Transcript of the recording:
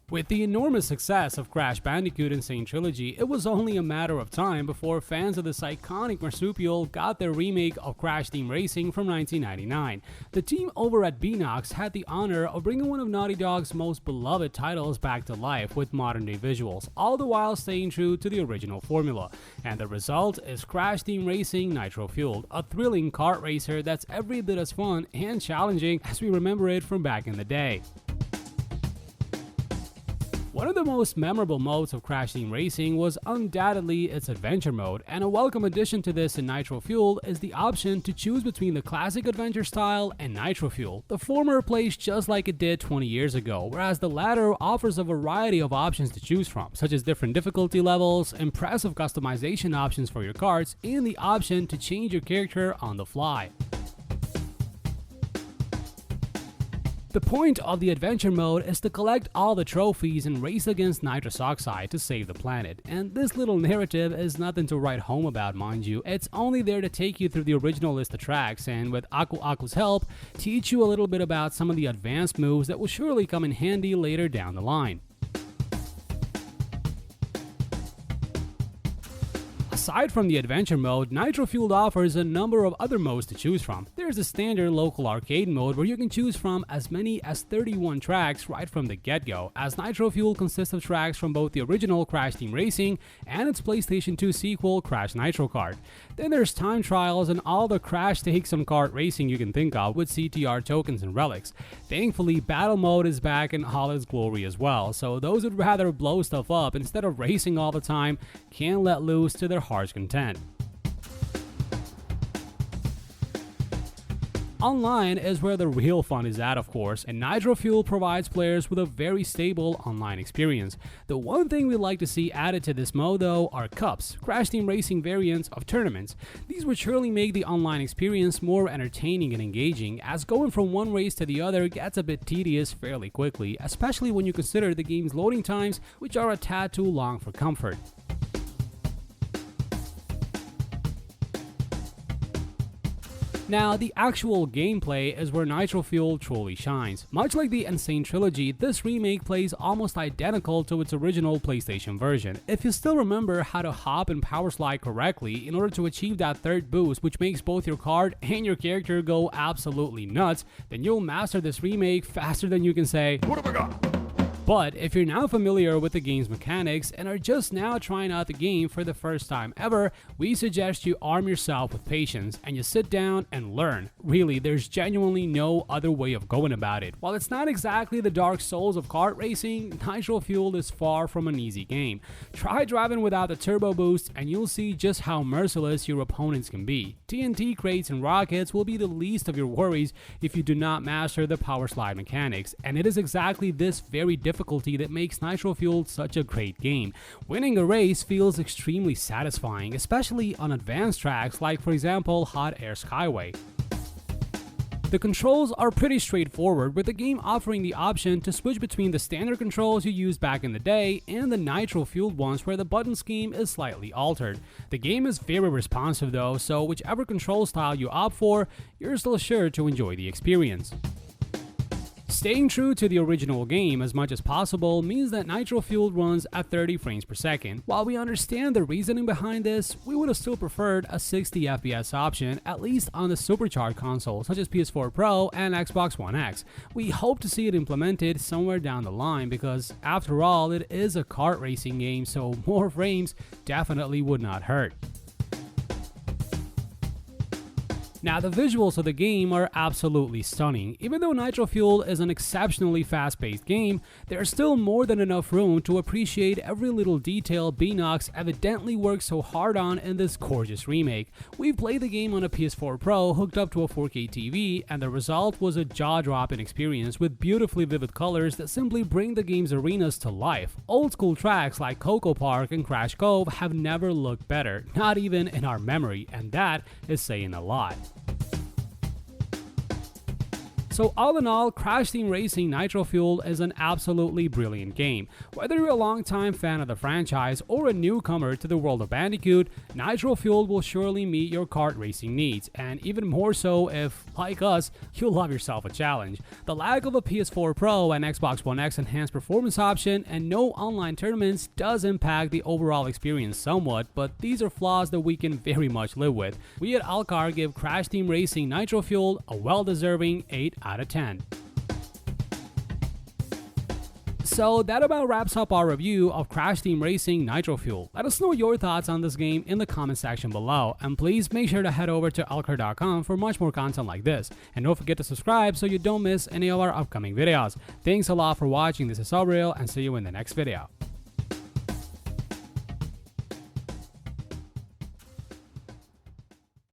With the enormous success of Crash Bandicoot Insane Trilogy, it was only a matter of time before fans of this iconic marsupial got their remake of Crash Team Racing from 1999. The team over at Beenox had the honor of bringing one of Naughty Dog's most beloved titles back to life with modern-day visuals, all the while staying true to the original formula. And the result is Crash Team Racing Nitro-Fueled, a thrilling kart racer that's every bit as fun and challenging as we remember it from back in the day. One of the most memorable modes of Crash Team Racing was undoubtedly its adventure mode, and a welcome addition to this in Nitro-Fueled is the option to choose between the classic adventure style and Nitro-Fuel. The former plays just like it did 20 years ago, whereas the latter offers a variety of options to choose from, such as different difficulty levels, impressive customization options for your karts, and the option to change your character on the fly. The point of the adventure mode is to collect all the trophies and race against nitrous oxide to save the planet, and this little narrative is nothing to write home about, mind you. It's only there to take you through the original list of tracks and, with Aku Aku's help, teach you a little bit about some of the advanced moves that will surely come in handy later down the line. Aside from the adventure mode, Nitro-Fueled offers a number of other modes to choose from. There's a standard local arcade mode where you can choose from as many as 31 tracks right from the get-go, as Nitro-Fueled consists of tracks from both the original Crash Team Racing and its PlayStation 2 sequel Crash Nitro Kart. Then there's time trials and all the crash takes on kart racing you can think of with CTR tokens and relics. Thankfully, battle mode is back in all its glory as well, so those who'd rather blow stuff up instead of racing all the time can let loose to their heart's content. Online is where the real fun is at, of course, and Nitro-Fueled provides players with a very stable online experience. The one thing we'd like to see added to this mode, though, are cups, Crash Team Racing variants of tournaments. These would surely make the online experience more entertaining and engaging, as going from one race to the other gets a bit tedious fairly quickly, especially when you consider the game's loading times, which are a tad too long for comfort. Now, the actual gameplay is where Nitro-Fueled truly shines. Much like the Insane Trilogy, this remake plays almost identical to its original PlayStation version. If you still remember how to hop and power slide correctly in order to achieve that third boost, which makes both your kart and your character go absolutely nuts, then you'll master this remake faster than you can say, "What have I got?" But if you're now familiar with the game's mechanics and are just now trying out the game for the first time ever, we suggest you arm yourself with patience and you sit down and learn. Really, there's genuinely no other way of going about it. While it's not exactly the Dark Souls of kart racing, Nitro-Fueled is far from an easy game. Try driving without the turbo boost and you'll see just how merciless your opponents can be. TNT crates and rockets will be the least of your worries if you do not master the power slide mechanics, and it is exactly this very difficulty that makes Nitro-Fueled such a great game. Winning a race feels extremely satisfying, especially on advanced tracks like, for example, Hot Air Skyway. The controls are pretty straightforward, with the game offering the option to switch between the standard controls you used back in the day and the Nitro-Fueled ones where the button scheme is slightly altered. The game is very responsive though, so whichever control style you opt for, you're still sure to enjoy the experience. Staying true to the original game as much as possible means that Nitro-Fueled runs at 30 frames per second. While we understand the reasoning behind this, we would have still preferred a 60 FPS option, at least on the supercharged consoles such as PS4 Pro and Xbox One X. We hope to see it implemented somewhere down the line because, after all, it is a kart racing game, so more frames definitely would not hurt. Now, the visuals of the game are absolutely stunning. Even though Nitro-Fueled is an exceptionally fast-paced game, there's still more than enough room to appreciate every little detail Beenox evidently worked so hard on in this gorgeous remake. We've played the game on a PS4 Pro hooked up to a 4K TV, and the result was a jaw-dropping experience with beautifully vivid colors that simply bring the game's arenas to life. Old-school tracks like Coco Park and Crash Cove have never looked better, not even in our memory, and that is saying a lot. So all in all, Crash Team Racing Nitro-Fueled is an absolutely brilliant game. Whether you're a longtime fan of the franchise or a newcomer to the world of Bandicoot, Nitro-Fueled will surely meet your kart racing needs, and even more so if, like us, you love yourself a challenge. The lack of a PS4 Pro and Xbox One X enhanced performance option and no online tournaments does impact the overall experience somewhat, but these are flaws that we can very much live with. We at Alcar give Crash Team Racing Nitro-Fueled a well-deserving 8 out of 10. So that about wraps up our review of Crash Team Racing Nitro-Fueled. Let us know your thoughts on this game in the comment section below, and please make sure to head over to alcar.com for much more content like this. And don't forget to subscribe so you don't miss any of our upcoming videos. Thanks a lot for watching. This is Sabriel, and see you in the next video.